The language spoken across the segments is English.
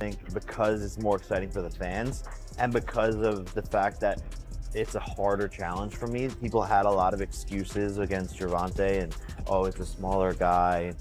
think because it's more exciting for the fans and because of the fact that it's a harder challenge for me. People had a lot of excuses against Gervonta and, oh, it's a smaller guy,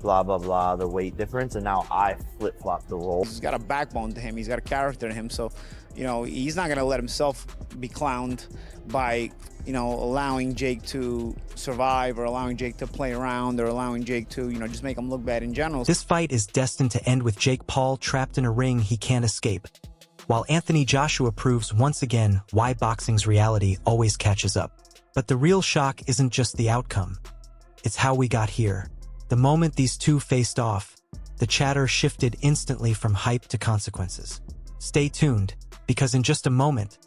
blah, blah, blah, the weight difference. And now I flip-flop the role. He's got a backbone to him. He's got a character to him. So, you know, he's not going to let himself be clowned by, you know, allowing Jake to survive or allowing Jake to play around or allowing Jake to, you know, just make him look bad in general. This fight is destined to end with Jake Paul trapped in a ring he can't escape, while Anthony Joshua proves once again why boxing's reality always catches up. But the real shock isn't just the outcome. It's how we got here. The moment these two faced off, the chatter shifted instantly from hype to consequences. Stay tuned, because in just a moment,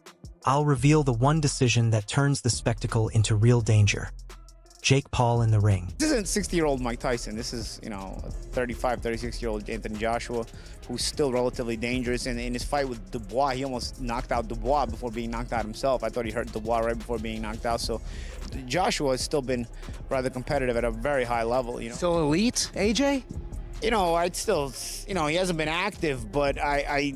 I'll reveal the one decision that turns the spectacle into real danger. Jake Paul in the ring. This isn't 60-year-old Mike Tyson. This is, you know, a 35, 36-year-old Anthony Joshua, who's still relatively dangerous. And in his fight with Dubois, he almost knocked out Dubois before being knocked out himself. I thought he hurt Dubois right before being knocked out. So Joshua has still been rather competitive at a very high level, you know. Still elite, AJ? You know, I'd still, you know, he hasn't been active, but I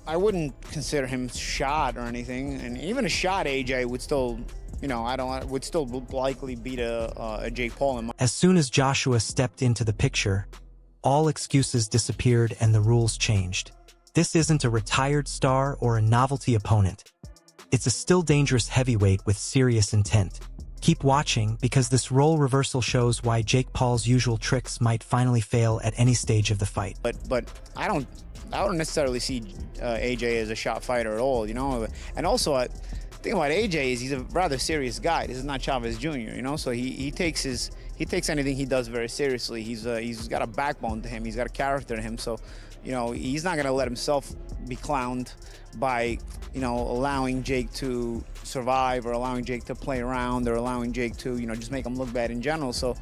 wouldn't consider him shot or anything. And even a shot AJ would still, you know, would still likely beat a Jake Paul in my. As soon as Joshua stepped into the picture, all excuses disappeared and the rules changed. This isn't a retired star or a novelty opponent. It's a still dangerous heavyweight with serious intent. Keep watching, because this role reversal shows why Jake Paul's usual tricks might finally fail at any stage of the fight. But I don't necessarily see AJ as a shot fighter at all, you know. And also, the thing about AJ is he's a rather serious guy. This is not Chavez Jr., you know. So he takes anything he does very seriously. He's got a backbone to him. He's got a character to him. So, you know, he's not going to let himself be clowned by, you know, allowing Jake to survive or allowing Jake to play around or allowing Jake to, you know, just make him look bad in general. So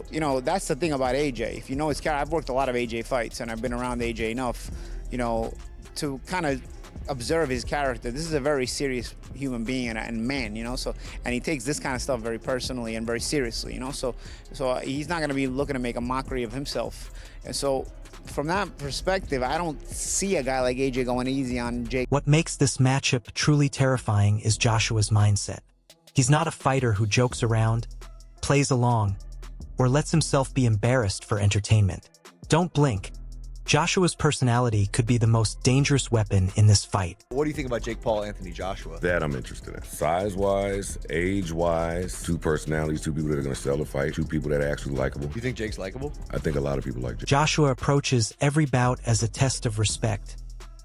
you know, that's the thing about AJ. If you know his character, I've worked a lot of AJ fights and I've been around AJ enough, you know, to kind of observe his character. This is a very serious human being and man, you know. So, and he takes this kind of stuff very personally and very seriously, you know. So he's not going to be looking to make a mockery of himself. And so, from that perspective, I don't see a guy like AJ going easy on Jake. What makes this matchup truly terrifying is Joshua's mindset. He's not a fighter who jokes around, plays along, or lets himself be embarrassed for entertainment. Don't blink. Joshua's personality could be the most dangerous weapon in this fight. What do you think about Jake Paul, Anthony Joshua? That I'm interested in. Size-wise, age-wise, two personalities, two people that are going to sell the fight, two people that are actually likable. You think Jake's likable? I think a lot of people like Jake. Joshua approaches every bout as a test of respect,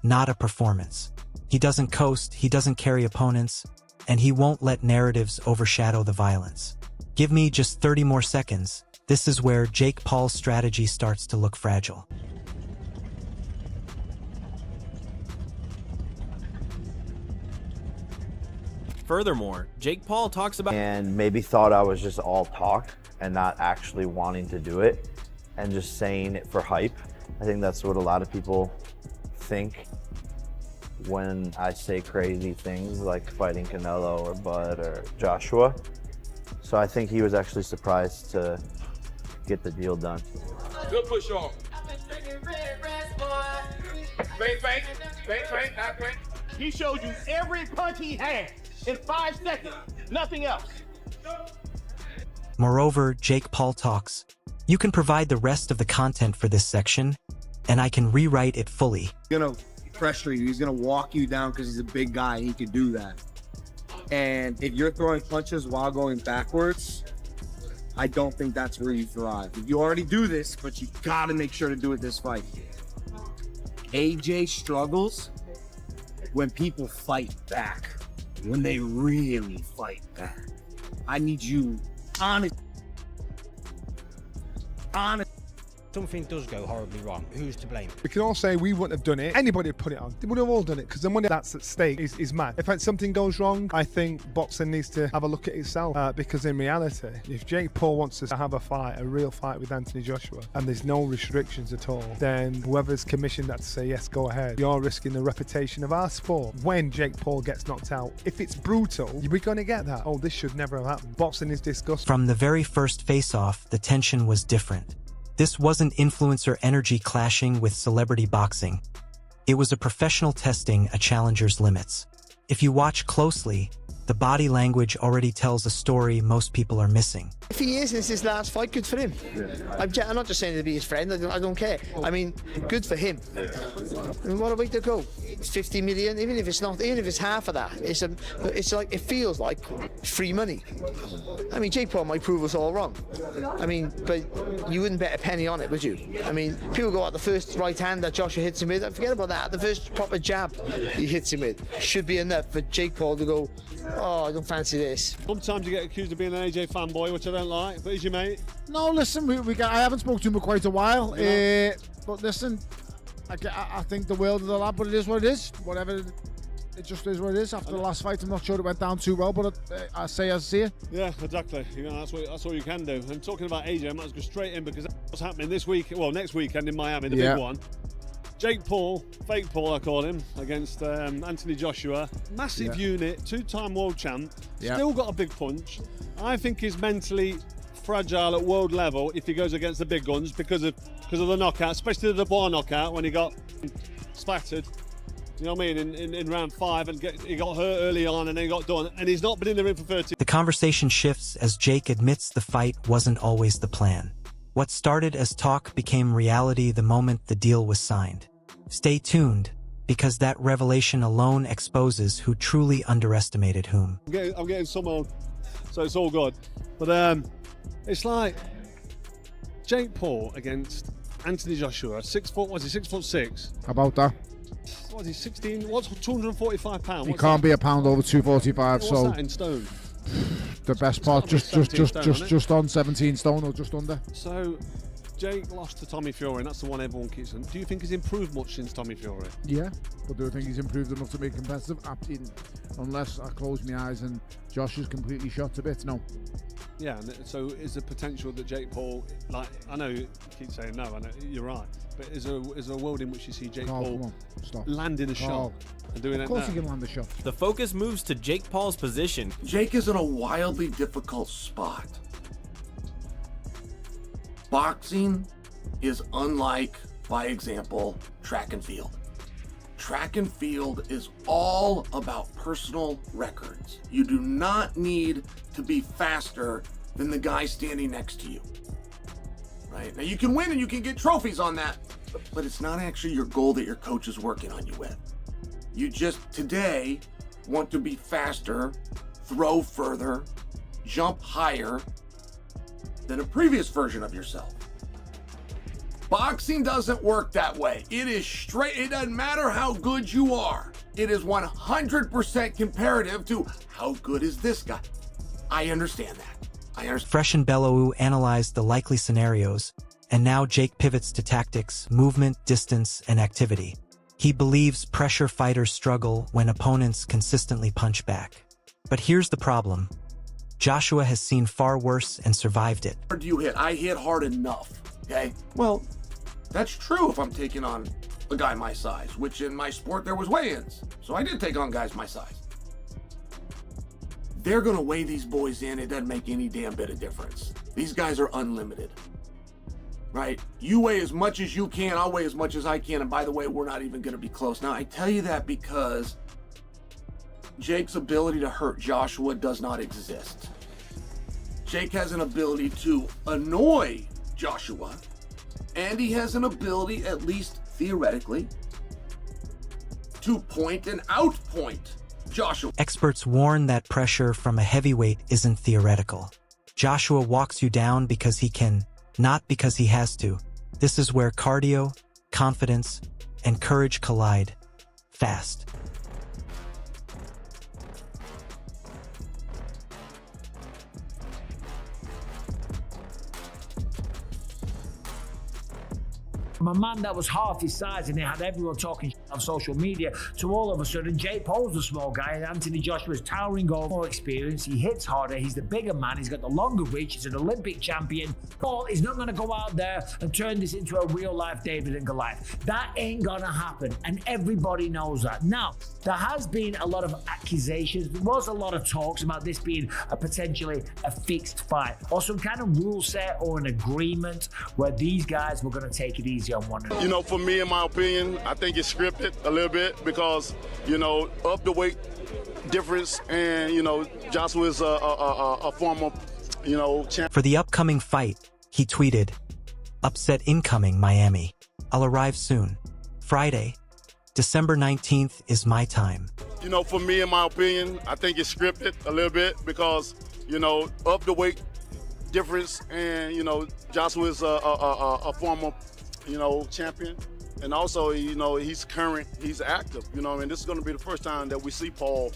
not a performance. He doesn't coast, he doesn't carry opponents, and he won't let narratives overshadow the violence. Give me just 30 more seconds. This is where Jake Paul's strategy starts to look fragile. Furthermore, Jake Paul talks about and maybe thought I was just all talk and not actually wanting to do it and just saying it for hype. I think that's what a lot of people think when I say crazy things like fighting Canelo or Bud or Joshua. So I think he was actually surprised to get the deal done. Good push on. Bang, bang, bang, bang, bang. He showed you every punch he had in 5 seconds, nothing else. Moreover, Jake Paul talks. You can provide the rest of the content for this section, and I can rewrite it fully. He's gonna frustrate you. He's gonna walk you down because he's a big guy. He can do that. And if you're throwing punches while going backwards, I don't think that's where you thrive. You already do this, but you gotta make sure to do it this fight. AJ struggles when people fight back, when they really fight back. I need you honest. Something does go horribly wrong. Who's to blame? We can all say we wouldn't have done it. Anybody would put it on. They would have all done it because the money that's at stake is mad. If something goes wrong, I think boxing needs to have a look at itself because in reality, if Jake Paul wants to have a real fight with Anthony Joshua, and there's no restrictions at all, then whoever's commissioned that to say yes, go ahead, you're risking the reputation of our sport. When Jake Paul gets knocked out, if it's brutal, we're going to get that. Oh, this should never have happened. Boxing is disgusting. From the very first face-off, the tension was different. This wasn't influencer energy clashing with celebrity boxing. It was a professional testing a challenger's limits. If you watch closely, the body language already tells a story most people are missing. If he is, it's his last fight, good for him. I'm not just saying to be his friend, I don't care. I mean, good for him. I mean, what a way to go. 50 million, even if it's not, even if it's half of that, it's like, it feels like free money. I mean, Jake Paul might prove us all wrong. I mean, but you wouldn't bet a penny on it, would you? I mean, people go out the first right hand that Joshua hits him with, forget about that, the first proper jab he hits him with should be enough for Jake Paul to go, oh, I don't fancy this. Sometimes you get accused of being an AJ fanboy, which I don't like, but he's your mate. No, listen, I haven't spoken to him for quite a while, but listen, I think the world of the lad, but it is what it is. Whatever, it just is what it is. After the last fight, I'm not sure it went down too well, but I say as I see it. Yeah, exactly. You know, that's all you can do. And talking about AJ, I might as well go straight in because that's what's happening this week, well, next weekend in Miami, the big one. Jake Paul, fake Paul I call him, against Anthony Joshua. Massive unit, two-time world champ, still got a big punch. I think he's mentally fragile at world level if he goes against the big guns because of the knockout, especially the bar knockout when he got splattered. You know what I mean? In round 5, and he got hurt early on and then got done, and he's not been in the ring for 30. The conversation shifts as Jake admits the fight wasn't always the plan. What started as talk became reality the moment the deal was signed. Stay tuned, because that revelation alone exposes who truly underestimated whom. I'm getting some on, so it's all good. But it's like Jake Paul against Anthony Joshua, 6 foot, what's he, 6'6"? How about that? What is he, 16? What's 245 pounds? He can't be a pound over 245. What's so that in stone? The best part, just on 17 stone or just under. So Jake lost to Tommy Fury, and that's the one everyone keeps on. Do you think he's improved much since Tommy Fury? Yeah, but do I think he's improved enough to be competitive? Unless I close my eyes and Josh is completely shot to bits, no. Yeah, and so is the potential that Jake Paul, like, I know you keep saying no, I know you're right, but is there a world in which you see Jake Paul landing a shot and doing it? Of course he can land a shot. The focus moves to Jake Paul's position. Jake is in a wildly difficult spot. Boxing is unlike, by example, track and field. Track and field is all about personal records. You do not need to be faster than the guy standing next to you. Right? Now you can win and you can get trophies on that, but it's not actually your goal that your coach is working on you with. You just today want to be faster, throw further, jump higher than a previous version of yourself. Boxing doesn't work that way. It is straight. It doesn't matter how good you are. It is 100% comparative to how good is this guy. I understand that. Fresh and Bellew analyzed the likely scenarios, and now Jake pivots to tactics, movement, distance, and activity. He believes pressure fighters struggle when opponents consistently punch back. But here's the problem. Joshua has seen far worse and survived it. Hard do you hit? I hit hard enough, okay? Well, that's true if I'm taking on a guy my size, which in my sport there was weigh-ins. So I did take on guys my size. They're gonna weigh these boys in. It doesn't make any damn bit of difference. These guys are unlimited, right? You weigh as much as you can, I'll weigh as much as I can. And by the way, we're not even gonna be close. Now, I tell you that because Jake's ability to hurt Joshua does not exist. Jake has an ability to annoy Joshua, and he has an ability, at least theoretically, to point and outpoint Joshua. Experts warn that pressure from a heavyweight isn't theoretical. Joshua walks you down because he can, not because he has to. This is where cardio, confidence, and courage collide fast. From a man that was half his size and he had everyone talking on social media to all of a sudden Jake Paul's the small guy and Anthony Joshua's towering over, more experience, he hits harder, he's the bigger man, he's got the longer reach, he's an Olympic champion. Paul is not going to go out there and turn this into a real life David and Goliath. That ain't gonna happen, and everybody knows that. Now, there has been a lot of accusations, there was a lot of talks about this being a potentially a fixed fight or some kind of rule set or an agreement where these guys were going to take it easy on one another. You know, for me, in my opinion, I think it's scripted. scripted a little bit because, of the weight difference, and, Joshua is a former, champion. For the upcoming fight, he tweeted, "Upset incoming, Miami. I'll arrive soon. Friday, December 19th is my time." For me, in my opinion, I think it's scripted a little bit because, of the weight difference, and, Joshua is a former, champion. And also, he's current, he's active, and this is going to be the first time that we see Paul,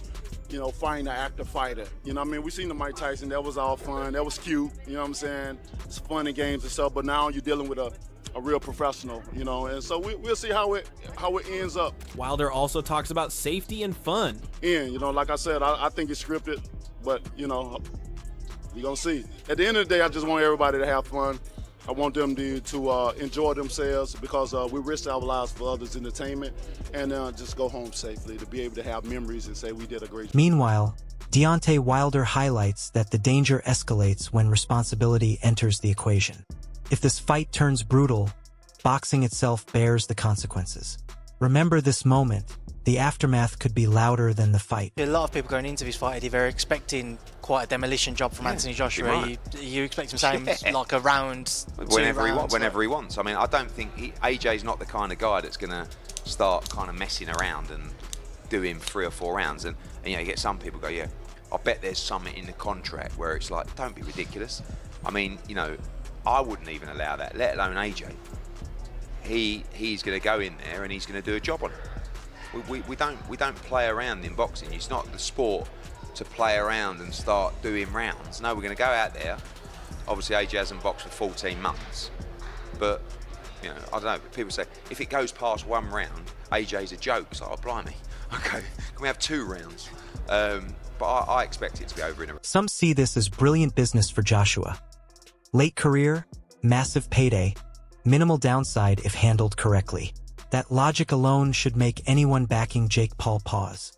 fighting an active fighter. We seen the Mike Tyson, that was all fun, that was cute, It's fun and games and stuff, but now you're dealing with a real professional, and so we'll see how it ends up. Wilder also talks about safety and fun. And, like I said, I think it's scripted, but, you're going to see. At the end of the day, I just want everybody to have fun. I want them to enjoy themselves because we risk our lives for others' entertainment, and just go home safely, to be able to have memories and say we did a great job. Meanwhile, Deontay Wilder highlights that the danger escalates when responsibility enters the equation. If this fight turns brutal, boxing itself bears the consequences. Remember this moment. The aftermath could be louder than the fight. A lot of people going into this fight, they're expecting quite a demolition job from Anthony Joshua. You expect him saying like a round, whenever he wants. I don't think AJ's not the kind of guy that's going to start kind of messing around and doing 3 or 4 rounds. And you get some people go, yeah, I bet there's something in the contract where it's like, don't be ridiculous. I wouldn't even allow that, let alone AJ. He's going to go in there and he's going to do a job on it. We don't play around in boxing. It's not the sport to play around and start doing rounds. No, we're going to go out there. Obviously, AJ hasn't boxed for 14 months, but I don't know. People say if it goes past 1 round, AJ's a joke. It's like, oh blimey, okay, can we have 2 rounds? But I expect it to be over in a. Some see this as brilliant business for Joshua. Late career, massive payday, minimal downside if handled correctly. That logic alone should make anyone backing Jake Paul pause.